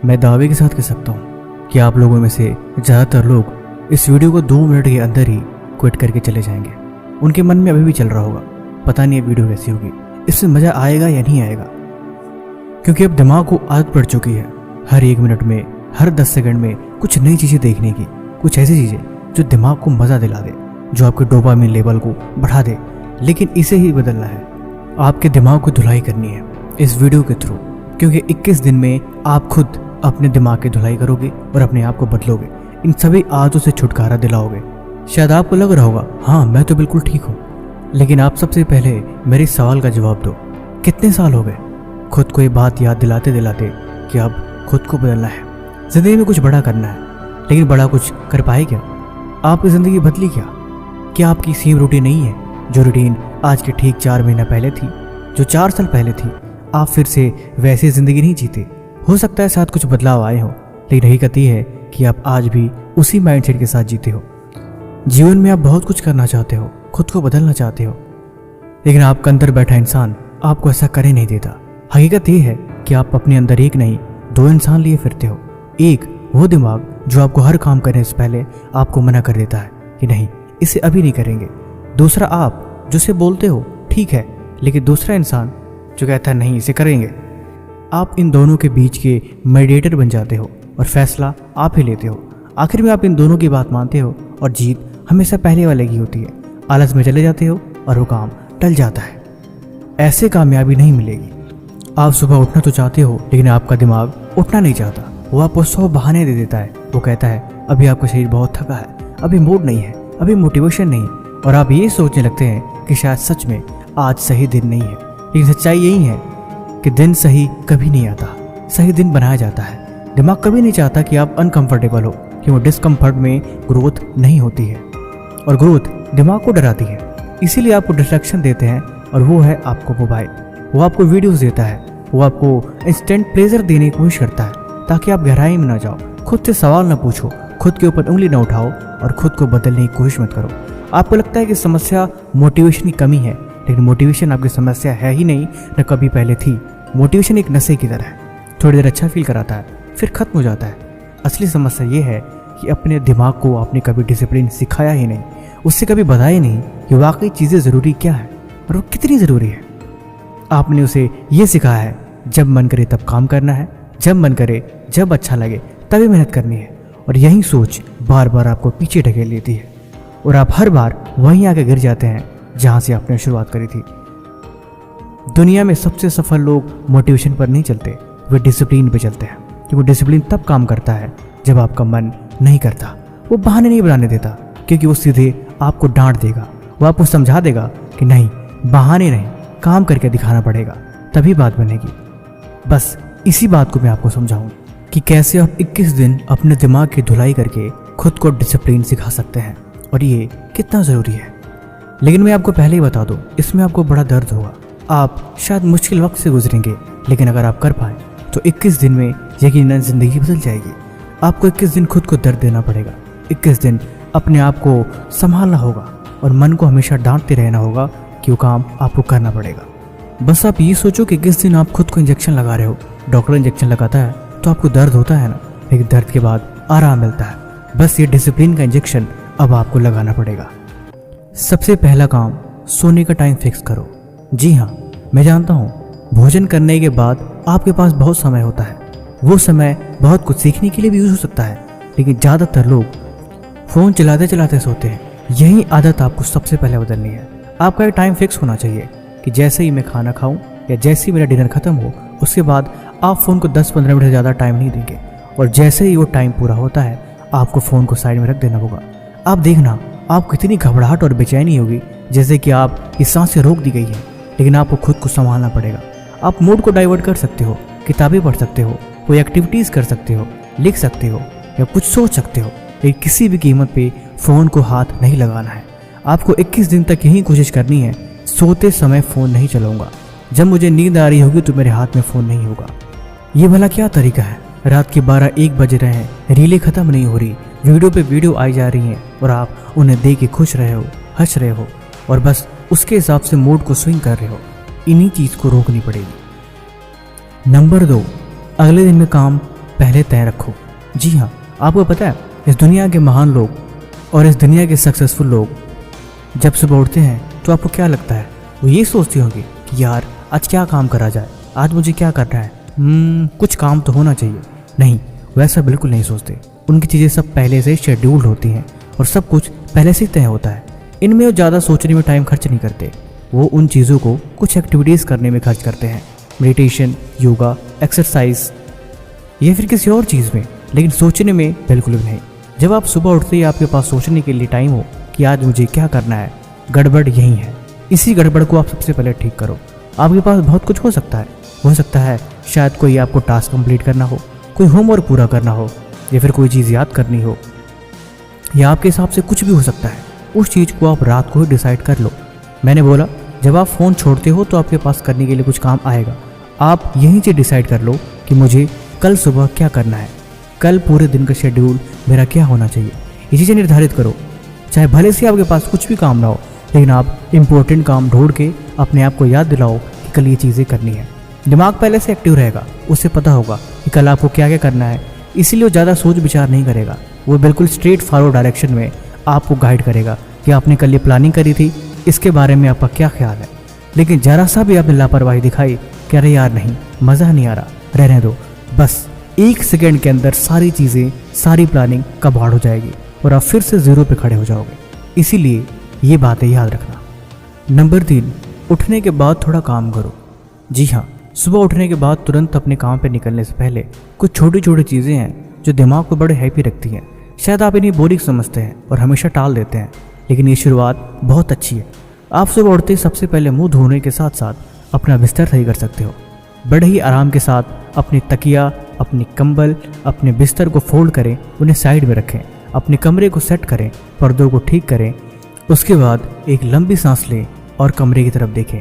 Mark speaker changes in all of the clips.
Speaker 1: मैं दावे के साथ कह सकता हूँ कि आप लोगों में से ज़्यादातर लोग इस वीडियो को 2 मिनट के अंदर ही क्विट करके चले जाएंगे। उनके मन में अभी भी चल रहा होगा, पता नहीं ये वीडियो कैसी होगी, इसमें मज़ा आएगा या नहीं आएगा। क्योंकि अब दिमाग को आदत पड़ चुकी है हर 1 मिनट में, हर 10 सेकंड में कुछ नई चीज़ें देखने की, कुछ ऐसी चीज़ें जो दिमाग को मज़ा दिला दे, जो आपके डोपामिन लेवल को बढ़ा दे। लेकिन इसे ही बदलना है, आपके दिमाग को धुलाई करनी है इस वीडियो के थ्रू। क्योंकि 21 दिन में आप खुद अपने दिमाग की धुलाई करोगे और अपने आप को बदलोगे, इन सभी आदतों से छुटकारा दिलाओगे। शायद आपको लग रहा होगा हाँ मैं तो बिल्कुल ठीक हूँ, लेकिन आप सबसे पहले मेरे सवाल का जवाब दो, कितने साल हो गए खुद को ये बात याद दिलाते दिलाते कि अब खुद को बदलना है, ज़िंदगी में कुछ बड़ा करना है। लेकिन बड़ा कुछ कर पाए क्या? आपकी ज़िंदगी बदली क्या आपकी सेम रूटीन नहीं है जो रूटीन आज के ठीक 4 महीना पहले थी, जो 4 साल पहले थी? आप फिर से वैसी ज़िंदगी नहीं जीते। हो सकता है साथ कुछ बदलाव आए हो, लेकिन हकीकत ये है कि आप आज भी उसी माइंडसेट के साथ जीते हो। जीवन में आप बहुत कुछ करना चाहते हो, खुद को बदलना चाहते हो, लेकिन आपका अंदर बैठा इंसान आपको ऐसा करे नहीं देता। हकीकत ये है कि आप अपने अंदर एक नहीं 2 इंसान लिए फिरते हो। एक वो दिमाग जो आपको हर काम करने से पहले आपको मना कर देता है कि नहीं इसे अभी नहीं करेंगे। दूसरा आप जो से बोलते हो ठीक है, लेकिन दूसरा इंसान जो कहता है नहीं इसे करेंगे। आप इन दोनों के बीच के मेडिएटर बन जाते हो और फैसला आप ही लेते हो। आखिर में आप इन दोनों की बात मानते हो और जीत हमेशा पहले वाले की होती है। आलस में चले जाते हो और वो काम टल जाता है। ऐसे कामयाबी नहीं मिलेगी। आप सुबह उठना तो चाहते हो, लेकिन आपका दिमाग उठना नहीं चाहता। वो आपको 100 बहाने दे देता है। वो कहता है अभी आपका शरीर बहुत थका है, अभी मूड नहीं है, अभी मोटिवेशन नहीं। और आप ये सोचने लगते हैं कि शायद सच में आज सही दिन नहीं है। लेकिन सच्चाई यही है कि दिन सही कभी नहीं आता, सही दिन बनाया जाता है। दिमाग कभी नहीं चाहता कि आप अनकंफर्टेबल हो, कि वो डिस्कम्फर्ट में ग्रोथ नहीं होती है, और ग्रोथ दिमाग को डराती है। इसीलिए आपको डिस्ट्रैक्शन देते हैं, और वो है आपको मोबाइल। वो आपको वीडियोस देता है, वो आपको इंस्टेंट प्लेजर देने की कोशिश करता है ताकि आप गहराई में ना जाओ, खुद से सवाल ना पूछो, खुद के ऊपर उंगली ना उठाओ और खुद को बदलने की कोशिश मत करो। आपको लगता है कि समस्या मोटिवेशन की कमी है, लेकिन मोटिवेशन आपकी समस्या है ही नहीं, न कभी पहले थी। मोटिवेशन एक नशे की तरह है, थोड़ी देर अच्छा फील कराता है फिर खत्म हो जाता है। असली समस्या ये है कि अपने दिमाग को आपने कभी डिसिप्लिन सिखाया ही नहीं, उससे कभी बताया नहीं कि वाकई चीज़ें ज़रूरी क्या है और वो कितनी ज़रूरी है। आपने उसे ये सिखाया है जब मन करे तब काम करना है, जब मन करे जब अच्छा लगे तभी मेहनत करनी है। और यही सोच बार बार आपको पीछे ढकेल लेती है और आप हर बार वहीं आके गिर जाते हैं जहाँ से आपने शुरुआत करी थी। दुनिया में सबसे सफल लोग मोटिवेशन पर नहीं चलते, वे डिसिप्लिन पे चलते हैं। क्योंकि डिसिप्लिन तब काम करता है जब आपका मन नहीं करता। वो बहाने नहीं बनाने देता, क्योंकि वो सीधे आपको डांट देगा, वो आपको समझा देगा कि नहीं बहाने नहीं, काम करके दिखाना पड़ेगा तभी बात बनेगी। बस इसी बात को मैं आपको समझाऊं कि कैसे आप 21 दिन अपने दिमाग की धुलाई करके खुद को डिसिप्लिन सिखा सकते हैं और ये कितना ज़रूरी है। लेकिन मैं आपको पहले ही बता दूं, इसमें आपको बड़ा दर्द होगा, आप शायद मुश्किल वक्त से गुजरेंगे, लेकिन अगर आप कर पाए तो 21 दिन में यकीनन ज़िंदगी बदल जाएगी। आपको 21 दिन खुद को दर्द देना पड़ेगा, 21 दिन अपने आप को संभालना होगा और मन को हमेशा डांटते रहना होगा कि वो काम आपको करना पड़ेगा। बस आप ये सोचो कि 21 दिन आप खुद को इंजेक्शन लगा रहे हो। डॉक्टर इंजेक्शन लगाता है तो आपको दर्द होता है ना, लेकिन दर्द के बाद आराम मिलता है। बस ये डिसिप्लिन का इंजेक्शन अब आपको लगाना पड़ेगा। सबसे पहला काम, सोने का टाइम फिक्स करो। जी हाँ, मैं जानता हूँ भोजन करने के बाद आपके पास बहुत समय होता है, वो समय बहुत कुछ सीखने के लिए भी यूज हो सकता है, लेकिन ज़्यादातर लोग फ़ोन चलाते चलाते सोते हैं। यही आदत आपको सबसे पहले बदलनी है। आपका एक टाइम फिक्स होना चाहिए कि जैसे ही मैं खाना खाऊं या जैसे ही मेरा डिनर खत्म हो, उसके बाद आप फ़ोन को 10-15 मिनट से ज़्यादा टाइम नहीं देंगे। और जैसे ही वो टाइम पूरा होता है आपको फ़ोन को साइड में रख देना होगा। आप देखना आपको कितनी घबराहट और बेचैनी होगी, जैसे कि आप इस सांस से रोक दी गई है, लेकिन आपको खुद को संभालना पड़ेगा। आप मूड को डाइवर्ट कर सकते हो, किताबें पढ़ सकते हो, कोई एक्टिविटीज़ कर सकते हो, लिख सकते हो या कुछ सोच सकते हो, लेकिन किसी भी कीमत पे फ़ोन को हाथ नहीं लगाना है। आपको 21 दिन तक यही कोशिश करनी है, सोते समय फ़ोन नहीं चलाऊंगा, जब मुझे नींद आ रही होगी तो मेरे हाथ में फ़ोन नहीं होगा। ये भला क्या तरीका है? रात के 12-1 बज रहे हैं, रीलें ख़त्म नहीं हो रही, वीडियो पे वीडियो आई जा रही हैं और आप उन्हें देख के खुश रहे हो, हंस रहे हो और बस उसके हिसाब से मूड को स्विंग कर रहे हो। इन्हीं चीज़ को रोकनी पड़ेगी। नंबर 2, अगले दिन में काम पहले तय रखो। जी हाँ, आपको पता है इस दुनिया के महान लोग और इस दुनिया के सक्सेसफुल लोग जब सुबह उठते हैं तो आपको क्या लगता है? वो ये सोचते होंगे कि यार आज क्या काम करा जाए, आज मुझे क्या करना है, कुछ काम तो होना चाहिए। नहीं, वैसा बिल्कुल नहीं सोचते। उनकी चीज़ें सब पहले से शेड्यूल्ड होती हैं और सब कुछ पहले से तय होता है। इनमें वो ज़्यादा सोचने में टाइम खर्च नहीं करते। वो उन चीज़ों को कुछ एक्टिविटीज़ करने में खर्च करते हैं, मेडिटेशन, योगा, एक्सरसाइज या फिर किसी और चीज़ में, लेकिन सोचने में बिल्कुल भी नहीं। जब आप सुबह उठते ही आपके पास सोचने के लिए टाइम हो कि आज मुझे क्या करना है, गड़बड़ यही है। इसी गड़बड़ को आप सबसे पहले ठीक करो। आपके पास बहुत कुछ हो सकता है शायद कोई आपको टास्क कंप्लीट करना हो, कोई होमवर्क पूरा करना हो, या फिर कोई चीज़ याद करनी हो, या आपके हिसाब से कुछ भी हो सकता है। उस चीज़ को आप रात को ही डिसाइड कर लो। मैंने बोला जब आप फ़ोन छोड़ते हो तो आपके पास करने के लिए कुछ काम आएगा। आप यहीं से डिसाइड कर लो कि मुझे कल सुबह क्या करना है, कल पूरे दिन का शेड्यूल मेरा क्या होना चाहिए। ये चीज़ें निर्धारित करो। चाहे भले से आपके पास कुछ भी काम ना हो, लेकिन आप इम्पोर्टेंट काम ढूंढ के अपने आप को याद दिलाओ कि कल ये चीज़ें करनी है। दिमाग पहले से एक्टिव रहेगा, उससे पता होगा कि कल आपको क्या क्या करना है, इसीलिए वो ज़्यादा सोच विचार नहीं करेगा। वो बिल्कुल स्ट्रेट फॉरवर्ड डायरेक्शन में आपको गाइड करेगा कि आपने कल ये प्लानिंग करी थी, इसके बारे में आपका क्या ख्याल है। लेकिन ज़रा सा भी आपने लापरवाही दिखाई कि अरे यार नहीं, मज़ा नहीं आ रहा, रहने दो, बस 1 सेकेंड के अंदर सारी चीज़ें, सारी प्लानिंग कबाड़ हो जाएगी और आप फिर से ज़ीरो पे खड़े हो जाओगे। इसीलिए ये बातें याद रखना। नंबर 3, उठने के बाद थोड़ा काम करो। जी हाँ, सुबह उठने के बाद तुरंत अपने काम पे निकलने से पहले कुछ छोटी छोटी चीज़ें हैं जो दिमाग को बड़े हैप्पी रखती हैं। शायद आप इन्हें बोरिंग समझते हैं और हमेशा टाल देते हैं, लेकिन ये शुरुआत बहुत अच्छी है। आप सुबह उठते ही सबसे पहले मुंह धोने के साथ साथ अपना बिस्तर सही कर सकते हो। बड़े ही आराम के साथ अपनी तकिया, अपनी कंबल, अपने बिस्तर को फोल्ड करें, उन्हें साइड में रखें, अपने कमरे को सेट करें, पर्दों को ठीक करें। उसके बाद एक लंबी सांस लें और कमरे की तरफ देखें।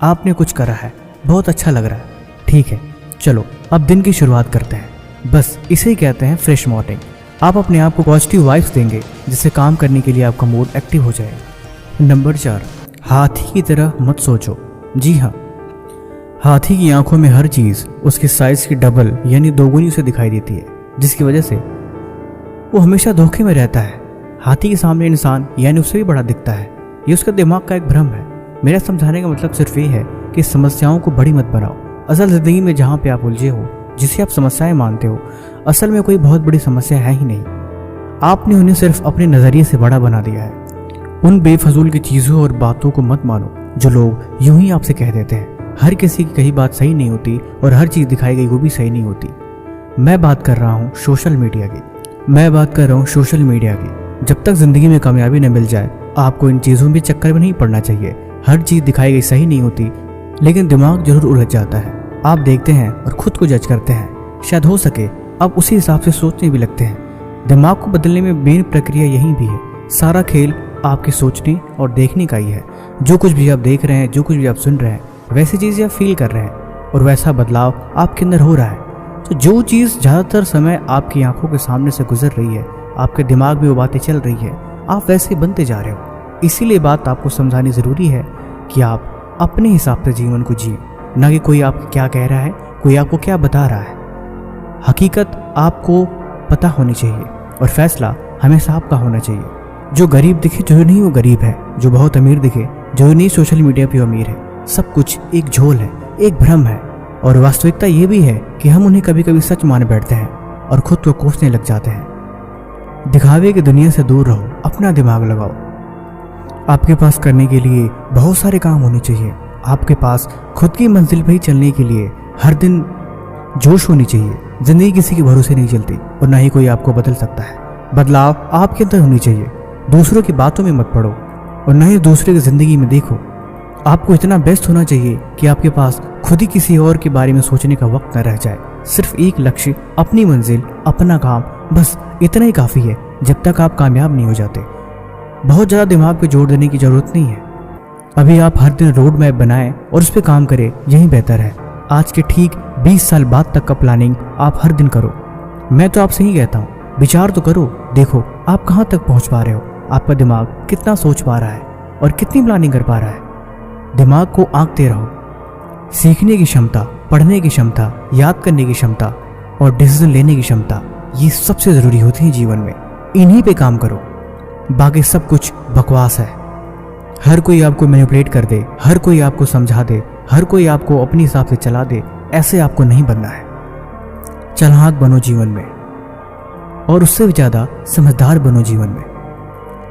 Speaker 1: आपने कुछ करा है, बहुत अच्छा लग रहा है। ठीक है, चलो अब दिन की शुरुआत करते हैं। बस इसे ही कहते हैं फ्रेश मॉर्निंग। आप अपने आप को पॉजिटिव वाइब्स देंगे जिससे काम करने के लिए आपका मूड एक्टिव हो जाएगा। नंबर 4, हाथी की तरह मत सोचो। जी हाँ, हाथी की आंखों में हर चीज़ उसके साइज की डबल यानी दोगुनी उसे दिखाई देती है, जिसकी वजह से वो हमेशा धोखे में रहता है। हाथी के सामने इंसान यानी उससे भी बड़ा दिखता है। ये उसका दिमाग का एक भ्रम है। मेरा समझाने का मतलब सिर्फ ये है कि समस्याओं को बड़ी मत बनाओ। असल ज़िंदगी में जहाँ पे आप उलझे हो, जिसे आप समस्याएं मानते हो, असल में कोई बहुत बड़ी समस्या है ही नहीं। आपने उन्हें सिर्फ अपने नज़रिए से बड़ा बना दिया है। उन बेफजूल की चीज़ों और बातों को मत मानो जो लोग यूं ही आपसे कह देते हैं। हर किसी की कही बात सही नहीं होती और हर चीज़ दिखाई गई वो भी सही नहीं होती। मैं बात कर रहा हूँ सोशल मीडिया की। जब तक ज़िंदगी में कामयाबी न मिल जाए, आपको इन चीज़ों में चक्कर में नहीं पड़ना चाहिए। हर चीज़ दिखाई गई सही नहीं होती, लेकिन दिमाग जरूर उलझ जाता है। आप देखते हैं और खुद को जज करते हैं। शायद हो सके आप उसी हिसाब से सोचने भी लगते हैं। दिमाग को बदलने में मेन प्रक्रिया यही भी है। सारा खेल आपके सोचने और देखने का ही है। जो कुछ भी आप देख रहे हैं, जो कुछ भी आप सुन रहे हैं, वैसी चीज़ें आप फील कर रहे हैं और वैसा बदलाव आपके अंदर हो रहा है। तो जो चीज़ ज़्यादातर समय आपकी आंखों के सामने से गुजर रही है, आपके दिमाग में वो बातें चल रही है, आप वैसे बनते जा रहे हो। इसीलिए बात आपको समझानी ज़रूरी है कि आप अपने हिसाब से जीवन को जिए, ना कि कोई आपको क्या कह रहा है, कोई आपको क्या बता रहा है। हकीकत आपको पता होनी चाहिए और फैसला हमेशा आपका होना चाहिए। जो गरीब दिखे जरूरी नहीं वो गरीब है, जो बहुत अमीर दिखे जरूरी नहीं सोशल मीडिया पे अमीर है। सब कुछ एक झोल है, एक भ्रम है और वास्तविकता ये भी है कि हम उन्हें कभी कभी सच मान बैठते हैं और खुद को कोसने लग जाते हैं। दिखावे की दुनिया से दूर रहो, अपना दिमाग लगाओ। आपके पास करने के लिए बहुत सारे काम होने चाहिए। आपके पास खुद की मंजिल पर ही चलने के लिए हर दिन जोश होनी चाहिए। जिंदगी किसी के भरोसे नहीं चलती और ना ही कोई आपको बदल सकता है। बदलाव आपके अंदर होनी चाहिए। दूसरों की बातों में मत पड़ो और ना ही दूसरे की जिंदगी में देखो। आपको इतना व्यस्त होना चाहिए कि आपके पास खुद ही किसी और के बारे में सोचने का वक्त न रह जाए। सिर्फ एक लक्ष्य, अपनी मंजिल, अपना काम, बस इतना ही काफ़ी है जब तक आप कामयाब नहीं हो जाते। बहुत ज़्यादा दिमाग पे जोर देने की ज़रूरत नहीं है। अभी आप हर दिन रोड मैप बनाएं और उस पर काम करें, यही बेहतर है। आज के ठीक 20 साल बाद तक का प्लानिंग आप हर दिन करो। मैं तो आपसे ही कहता हूँ, विचार तो करो, देखो आप कहाँ तक पहुँच पा रहे हो। आपका दिमाग कितना सोच पा रहा है और कितनी प्लानिंग कर पा रहा है। दिमाग को आंकते रहो। सीखने की क्षमता, पढ़ने की क्षमता, याद करने की क्षमता, और डिसीजन लेने की क्षमता, ये सबसे ज़रूरी होती है जीवन में। इन्हीं पे काम करो, बाकी सब कुछ बकवास है। हर कोई आपको मैनिपुलेट कर दे, हर कोई आपको समझा दे, हर कोई आपको अपने हिसाब से चला दे, ऐसे आपको नहीं बनना है। चालाक बनो जीवन में, और उससे भी ज़्यादा समझदार बनो जीवन में।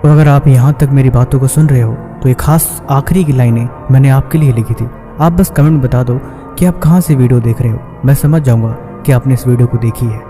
Speaker 1: और अगर आप यहाँ तक मेरी बातों को सुन रहे हो तो एक खास आखिरी की लाइनें मैंने आपके लिए लिखी थी। आप बस कमेंट बता दो कि आप कहाँ से वीडियो देख रहे हो, मैं समझ जाऊँगा कि आपने इस वीडियो को देखी है।